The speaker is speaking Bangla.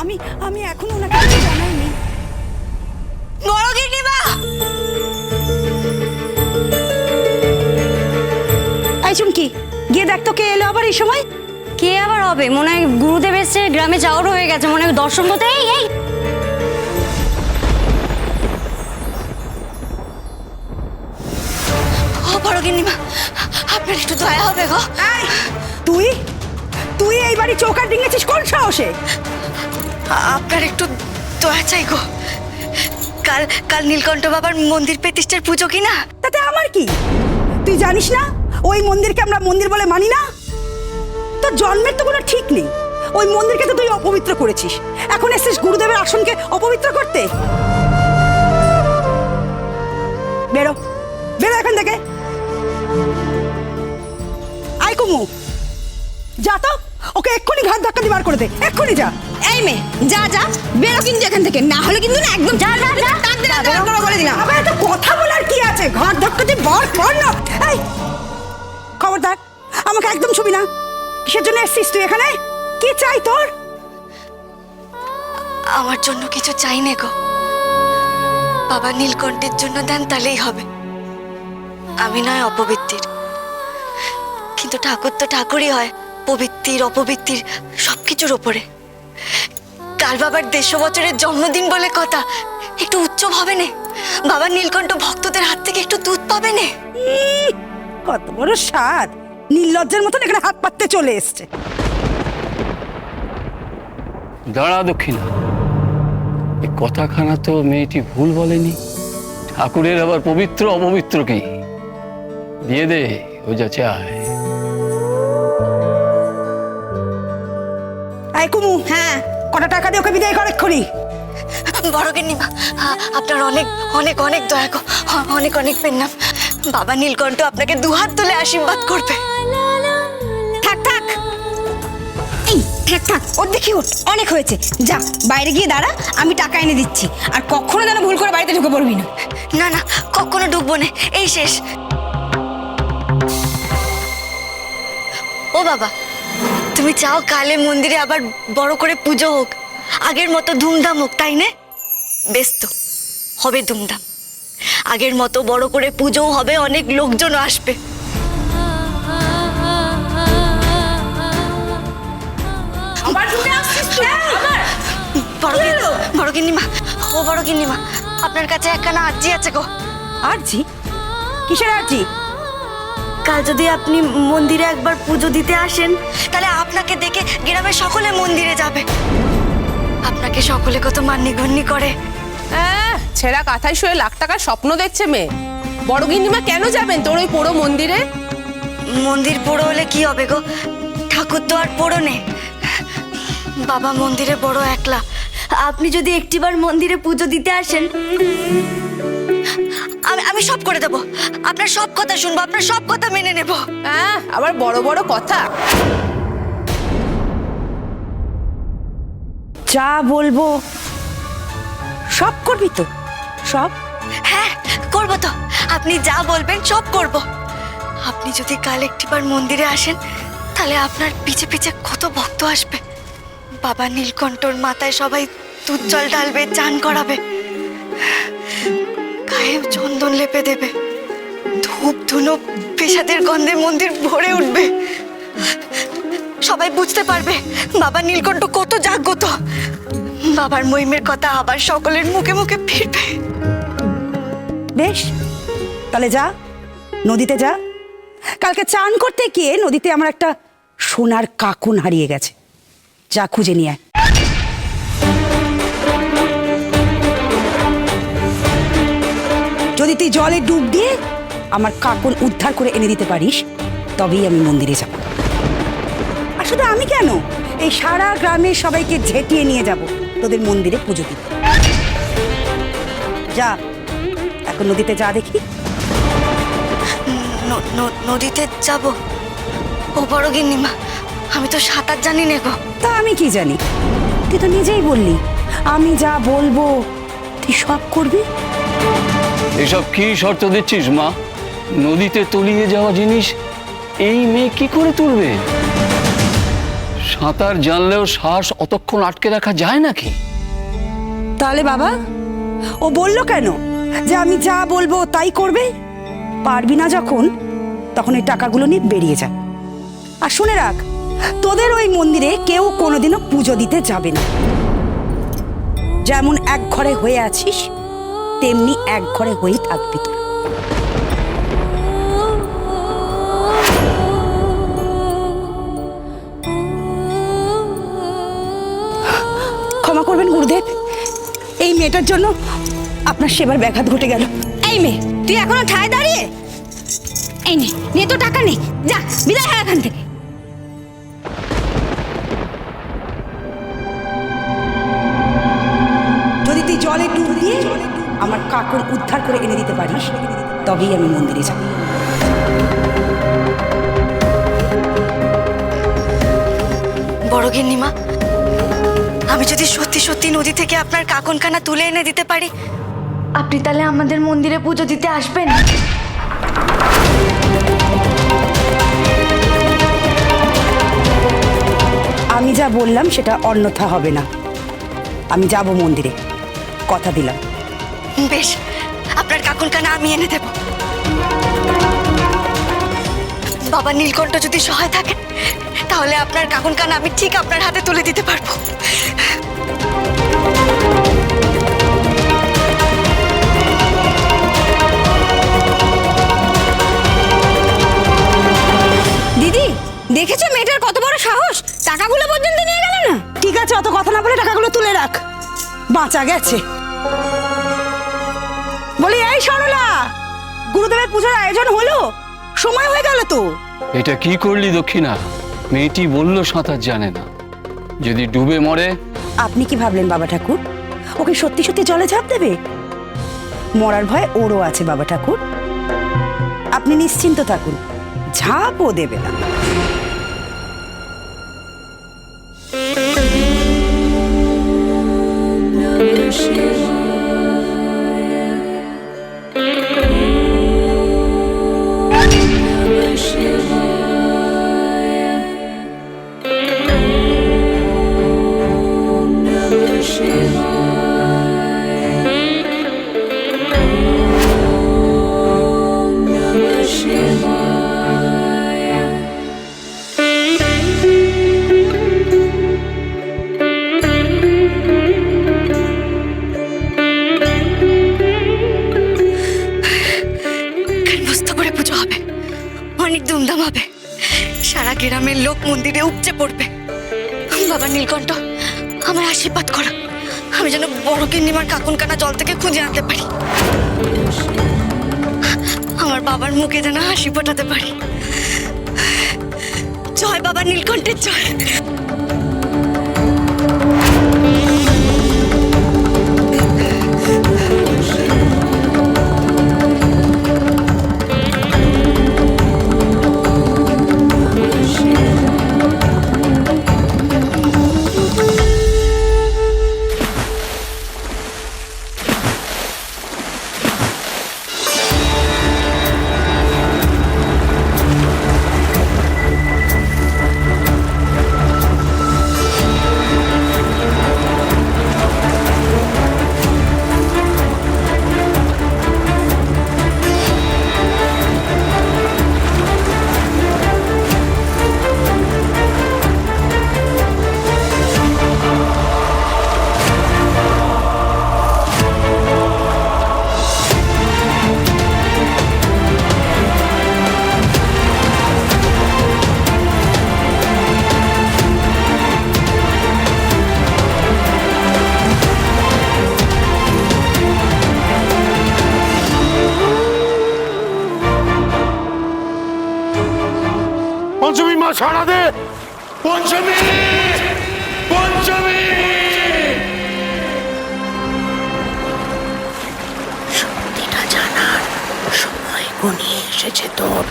আমি আমি এখনো ওনাকে কিছু জানাইনি। বড় গিন্নিমা! এই চুমকি, গিয়ে দেখ তো কে এলো আবার এই সময়। কে আবার হবে? মনে হয় গুরুদেব এসছে, গ্রামে যাওয়ার হয়ে গেছে, মনে হয় দর্শন করতে। এই এই ও বড় গিন্নিমা, আপনার একটু দয়া হবে গো। তুই তুই এই বাড়ি চৌকার ডিঙেছিস কোন সাহসে? আপনার একটু দয়া চাই গো। কাল কাল নীলকণ্ঠ বাবার মন্দির প্রতিষ্ঠার পুজো কিনা? তাতে আমার কি? তুই জানিস না ওই মন্দিরকে আমরা মন্দির বলে মানি না? তোর জন্মের তো কোনো ঠিক নেই। ওই মন্দিরকে তো তুই অপবিত্র করেছিস, এখন এসেছিস গুরুদেবের আসনকে অপবিত্র করতে। বেরো বেরো এখান থেকে। আই কুমু, যা তো, ওকে এক্ষুনি ঘাট ধাক্কা দিয়ে বার করে দে, এক্ষুনি যা। এই মেয়ে, যা যা, বেরো কিন্তু এখান থেকে, না হলে কিন্তু না একদম যা যা যা বলে দিলাম। আবার এত কথা বলার কি আছে? ঘাট ধাক্কা দিয়ে বার কর না। এই খবরদার, আমাকে একদম ছবি না। কিসের জন্য এসেছিস তুই এখানে? কি চাই তোর? আমার জন্য কিছু চাই না গো, বাবা নীলকণ্ঠের জন্য দেন তাহলেই হবে। আমি নয় অপবিত্তির, কিন্তু ঠাকুর তো ঠাকুরই হয়, পবিত্রির অপবিত্রির সবকিছুর ওপরে। কাল বাবার 150 বছরের জন্মদিন বলে কথা, একটু উৎসব হবে না? বাবা নীলকণ্ঠ ভক্তদের হাত থেকে একটু দুধ পাবে না? কত বড় স্বাদ! নির্লজ্জের মতন এখানে হাত পাততে চলে এসছে। দাঁড়া দক্ষিণা, এই কথাখানা তো মেয়েটি ভুল বলেনি। ঠাকুরের আবার পবিত্র অপবিত্র কি? দিয়ে দে, ও যা চায়। এই কুমু, হ্যাঁ, কটা টাকা দিয়ে ওকে বিদায় কর এক্ষুনি। বড় গিন্নিমা, আপনার অনেক অনেক অনেক দয়া গো, অনেক অনেক পেন্নাম। বাবা নীলকণ্ঠ আপনাকে দুহাত তুলে আশীর্বাদ করবে। থাক থাক, এই থাক থাক, ওর দেখি ওঠ, অনেক হয়েছে। যা বাইরে গিয়ে দাঁড়া, আমি টাকা এনে দিচ্ছি। আর কখনো যেন ভুল করে বাড়িতে ঢুকে পড়বি না। না না, কখনো ঢুকবো না, এই শেষ। ও বাবা, তুমি চাও কালে মন্দিরে আবার বড় করে পুজো হোক, আগের মতো ধুমধাম হোক, তাই না? বেশ তো, হবে ধুমধাম। আগের মতো বড় করে পুজোও হবে, অনেক লোকজনও আসবে। বড় গিন্নিমা, ও বড় গিন্নিমা, আপনার কাছে একখানা আর্জি আছে গো। আরজি? কিসের আরজি? কাল যদি আপনি মন্দিরে একবার পুজো দিতে আসেন, তাহলে আপনাকে দেখে গ্রামের সকলে মন্দিরে যাবে। আপনাকে সকলে কত মান্যগণ্য করে। ছেঁড়া কাঁথায় শুয়ে লাখ টাকার স্বপ্ন দেখছে মেয়ে। বড় গিন্নিমা কেন যাবেন তোর ওই পোড়ো মন্দিরে? মন্দির পোড়ো হলে কি হবে গো? ঠাকুর তো আর পোড়ো নেই, বাবা মন্দিরে বড় একলা। আপনি যদি একটিবার মন্দিরে পুজো দিতে আসেন, আমি সব করে দেব। আপনার সব কথা শুনবো, আপনার সব কথা মেনে নেব। আবার বড় বড় কথা। যা বলবো সব করবি তো? সব? হ্যাঁ করবো তো, আপনি যা বলবেন সব করব। আপনি যদি কাল একটিবার মন্দিরে আসেন, তাহলে আপনার পিছে পিছে কত ভক্ত আসবে। বাবা নীলকণ্ঠর মাথায় সবাই দুধ জল ঢালবে, চান করাবে, গায়ে চন্দন লেপে দেবে, ধূপ ধুনো পেশাদের গন্ধে মন্দির ভরে উঠবে। সবাই বুঝতে পারবে বাবা নীলকণ্ঠ কত জাগ্রত। বাবার মহিমের কথা আবার সকলের মুখে মুখে ফিরবে। বেশ, তাহলে যা, নদীতে যা। কালকে চান করতে গিয়ে নদীতে আমার একটা সোনার কাকুন হারিয়ে গেছে, যা খুঁজে নিয়ে আয়। যদি তুই জলে ডুব দিয়ে আমার কাকুন উদ্ধার করে এনে দিতে পারিস, তবেই আমি মন্দিরে যাব। আর শুধু আমি কেন, এই সারা গ্রামের সবাইকে ঝেঁটিয়ে নিয়ে যাব তোদের মন্দিরে পুজো দিতে। যা, এখন নদীতে যা দেখি। নদীতে যাব? ও বড় গিন্নিমা, আমি তো সাঁতার জানি না গো। তা আমি কি জানি? তুই তো নিজেই বললি আমি যা বলবো তুই সব করবি। এসব কি শর্ত দিচ্ছিস মা? নদীতে তলিয়ে যাওয়া জিনিস এই মেয়ে কি করে তুলবে? সাঁতার জানলেও শ্বাস অতক্ষণ আটকে রাখা যায় নাকি? তাহলে বাবা ও বললো কেন যে আমি যা বলবো তাই করবে? পারবি না যখন, তখন এই টাকাগুলো নিয়ে বেরিয়ে যা। আর শুনে রাখ, তোদের ওই মন্দিরে কেউ কোনোদিনও পুজো দিতে যাবে না। যেমন এক ঘরে হয়ে আছিস, তেমনি এক ঘরে হয়ে থাকবি তোরা। ক্ষমা করবেন গুরুদেব, এই মেয়েটার জন্য আপনার সেবার ব্যাঘাত ঘটে গেল। এই মেয়ে, তুই এখনো ঠায় দাঁড়িয়ে? এই নে তো টাকা নেই, যা বিদায় হয় এখান থেকে। যদি তুই জলে ডুব দিয়ে আমার কাকুর উদ্ধার করে এনে দিতে পারিস, তবেই আমি মন্দিরে যাব। বড় গিন্নিমা, আমি যদি সত্যি সত্যি নদী থেকে আপনার কাকনখানা তুলে এনে দিতে পারি, আপনি তাহলে আমাদের মন্দিরে পুজো দিতে আসবেন? আমি যা বললাম সেটা অন্যথা হবে না। আমি যাব মন্দিরে, কথা দিলাম। বেশ, আপনার কাকনখানা আমি এনে দেব। বাবা নীলকণ্ঠ যদি সহায় থাকেন, তাহলে আপনার কাকনখানা আমি ঠিক আপনার হাতে তুলে দিতে পারবো। দিদি, দেখেছো মেয়েটার কত বড় সাহস? টাকাগুলো পর্যন্ত নিয়ে গেল না। ঠিক আছে, অত কথা না বলে টাকাগুলো তুলে রাখ, বাঁচা গেছে। বলি এই সরলা, গুরুদেবের পুজোর আয়োজন হলো, সময় হয়ে গেল তো। এটা কি করলি দক্ষিণা? মেয়েটি বললো সাঁতার জানে না, যদি ডুবে মরে? আপনি কি ভাবলেন বাবা ঠাকুর ওকে সত্যি সত্যি জলে ঝাঁপ দেবে? মরার ভয় ওরও আছে বাবা ঠাকুর, আপনি নিশ্চিন্ত থাকুন, ঝাঁপও দেবে না। অনেক ধুমধাম হবে, সারা গ্রামের লোক মন্দিরে উপচে পড়বে। বাবা নীলকণ্ঠ, আমায় আশীর্বাদ করো, আমি যেন বড় গিন্নিমার কাকনখানা জল থেকে খুঁজে আনতে পারি, আমার বাবার মুখে যেন হাসি ফোটাতে পারি। জয় বাবা নীলকণ্ঠের জয়। পঞ্চমী মা ছাড়া দে, পঞ্চমী, পঞ্চমী। সত্যিটা জানার সময় ঘনিয়ে এসেছে তোর।